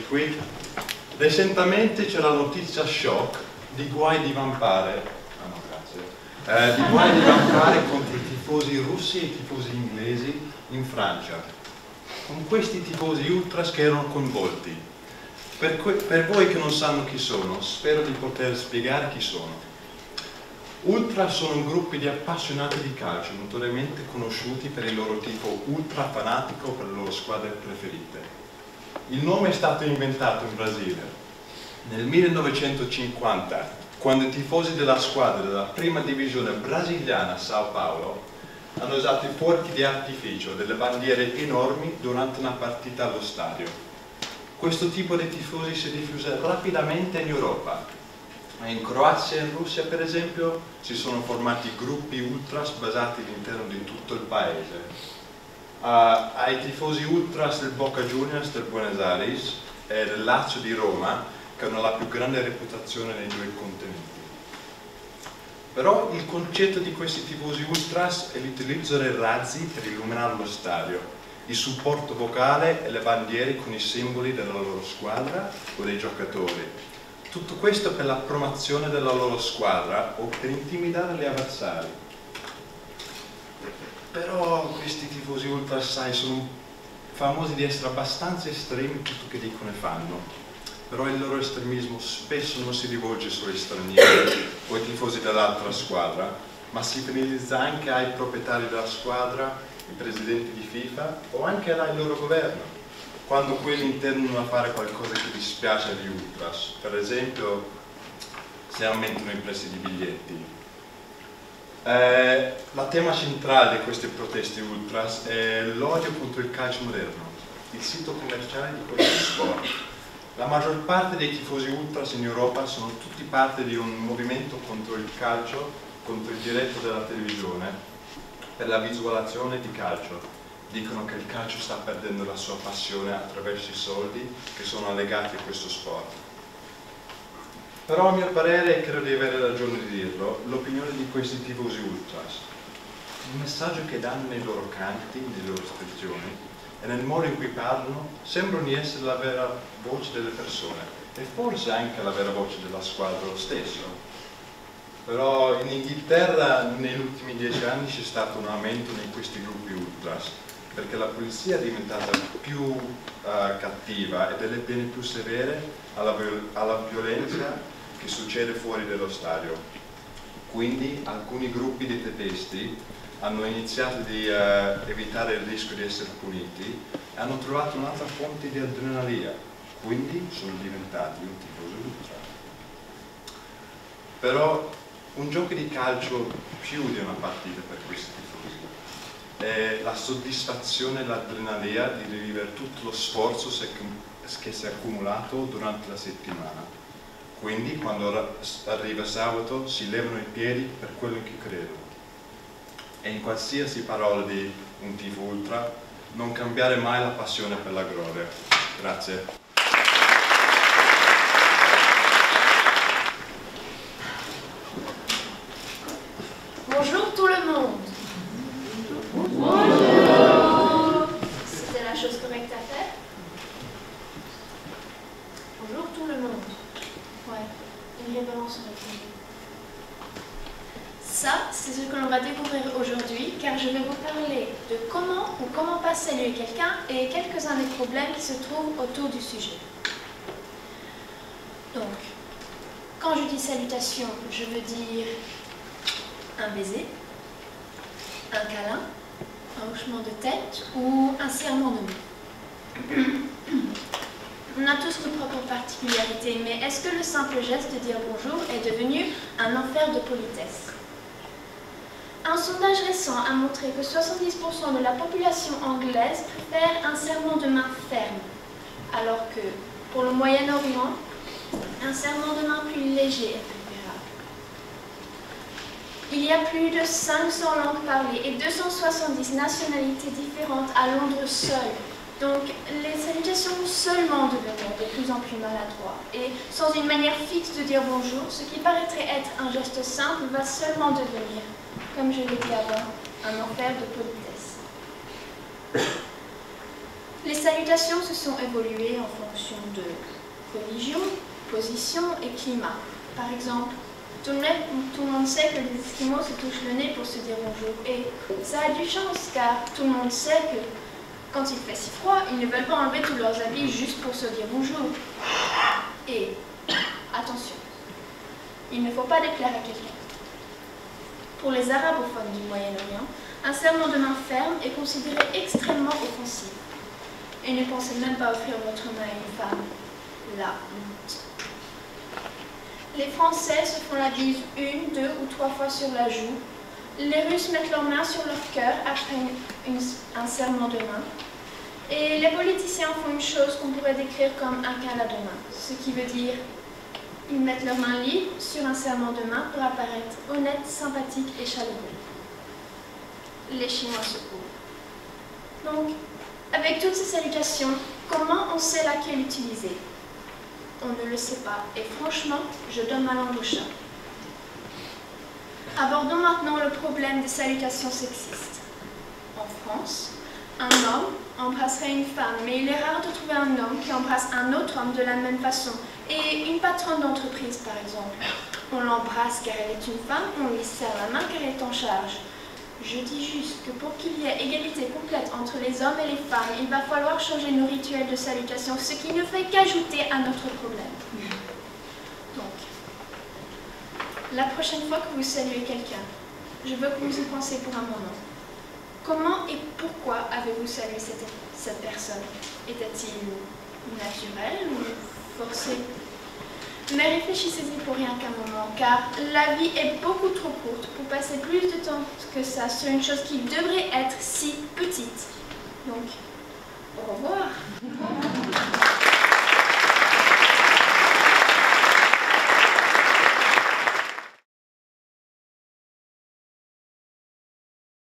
qui. Recentemente c'è la notizia shock di guai di vampare, di guai di vampare contro i tifosi russi e i tifosi inglesi in Francia, con questi tifosi ultras che erano coinvolti. Per voi che non sanno chi sono, spero di poter spiegare chi sono. Ultras sono gruppi di appassionati di calcio, notoriamente conosciuti per il loro tifo ultra fanatico per le loro squadre preferite. Il nome è stato inventato in Brasile nel 1950, quando i tifosi della squadra della prima divisione brasiliana Sao Paulo hanno usato i fuochi di artificio delle bandiere enormi durante una partita allo stadio. Questo tipo di tifosi si è diffuso rapidamente in Europa. In Croazia e in Russia, per esempio, si sono formati gruppi ultras basati all'interno di tutto il paese. Ai tifosi ultras del Boca Juniors del Buenos Aires e del Lazio di Roma, che hanno la più grande reputazione nei due continenti. Però il concetto di questi tifosi ultras è l'utilizzo dei razzi per illuminare lo stadio, il supporto vocale e le bandiere con i simboli della loro squadra o dei giocatori. Tutto questo per la promozione della loro squadra o per intimidare gli avversari. Però questi tifosi ultra, sai, sono famosi di essere abbastanza estremi in tutto che dicono e fanno. Però il loro estremismo spesso non si rivolge solo ai stranieri o ai tifosi dell'altra squadra, ma si finalizza anche ai proprietari della squadra, i presidenti di FIFA o anche al loro governo, quando quelli intendono fare qualcosa che dispiace agli ultras, per esempio se aumentano i prezzi di biglietti. La tema centrale di queste proteste ultras è l'odio contro il calcio moderno, il sito commerciale di questo sport. La maggior parte dei tifosi ultras in Europa sono tutti parte di un movimento contro il calcio, contro il diritto della televisione, per la visualizzazione di calcio. Dicono che il calcio sta perdendo la sua passione attraverso i soldi che sono legati a questo sport. Però a mio parere, e credo di avere ragione di dirlo, l'opinione di questi tifosi ultras, il messaggio che danno nei loro canti, nelle loro espressioni e nel modo in cui parlano, sembrano di essere la vera voce delle persone e forse anche la vera voce della squadra lo stesso. Però in Inghilterra negli ultimi 10 anni c'è stato un aumento in questi gruppi ultras, perché la polizia è diventata più cattiva e delle pene più severe alla violenza che succede fuori dallo stadio. Quindi alcuni gruppi di tedeschi hanno iniziato di evitare il rischio di essere puniti e hanno trovato un'altra fonte di adrenalina, quindi sono diventati un tifoso ultra. Però un gioco di calcio più di una partita per questi tifosi. È la soddisfazione e l'adrenalina di rivivere tutto lo sforzo che si è accumulato durante la settimana. Quindi quando arriva sabato si levano i piedi per quello in cui credono. E in qualsiasi parola di un tifo ultra, non cambiare mai la passione per la gloria. Grazie. Bonjour tout le monde. Bonjour. C'était la chose correcte à faire. Bonjour tout le monde. Ouais, une révérence aurait été. Ça, c'est ce que l'on va découvrir aujourd'hui, car je vais vous parler de comment pas saluer quelqu'un et quelques-uns des problèmes qui se trouvent autour du sujet. Donc, quand je dis salutation, je veux dire un baiser, un câlin, un hochement de tête ou un serrement de main. On a tous nos propres particularités, mais est-ce que le simple geste de dire bonjour est devenu un enfer de politesse? Un sondage récent a montré que 70% de la population anglaise préfère un serrement de main ferme, alors que pour le Moyen-Orient, un serrement de main plus léger est préférable. Il y a plus de 500 langues parlées et 270 nationalités différentes à Londres seul. Donc les salutations seulement deviendront de plus en plus maladroits. Et sans une manière fixe de dire bonjour, ce qui paraîtrait être un geste simple va seulement devenir, comme je l'ai dit avant, un enfer de politesse. Les salutations se sont évoluées en fonction de religion, position et climat. Par exemple, tout le monde sait que les Esquimaux se touchent le nez pour se dire bonjour. Et ça a du chance, car tout le monde sait que quand il fait si froid, ils ne veulent pas enlever tous leurs habits juste pour se dire bonjour. Et attention, il ne faut pas déplaire à quelqu'un. Pour les arabophones du Moyen-Orient, un serment de main ferme est considéré extrêmement offensif. Et ne pensez même pas offrir votre main à une femme. La honte. Les Français se font la bise 1, 2 ou 3 fois sur la joue. Les Russes mettent leurs mains sur leur cœur après un serment de main. Et les politiciens font une chose qu'on pourrait décrire comme un câlin de main, ce qui veut dire ils mettent leurs mains libres sur un serment de main pour apparaître honnêtes, sympathiques et chaleureux. Les Chinois se couvrent. Donc, avec toutes ces salutations, comment on sait laquelle utiliser? On ne le sait pas, et franchement, je donne ma langue au chat. Abordons maintenant le problème des salutations sexistes. En France, un homme embrasserait une femme, mais il est rare de trouver un homme qui embrasse un autre homme de la même façon. Et une patronne d'entreprise, par exemple. On l'embrasse car elle est une femme, on lui serre la main car elle est en charge. Je dis juste que pour qu'il y ait égalité complète entre les hommes et les femmes, il va falloir changer nos rituels de salutation, ce qui ne fait qu'ajouter à notre problème. Donc, la prochaine fois que vous saluez quelqu'un, je veux que vous y pensiez pour un moment. Comment et pourquoi avez-vous salué cette personne? Était-il naturel ou forcé? Mais réfléchissez-y pour rien qu'un moment, car la vie est beaucoup trop courte pour passer plus de temps que ça sur une chose qui devrait être si petite. Donc, au revoir.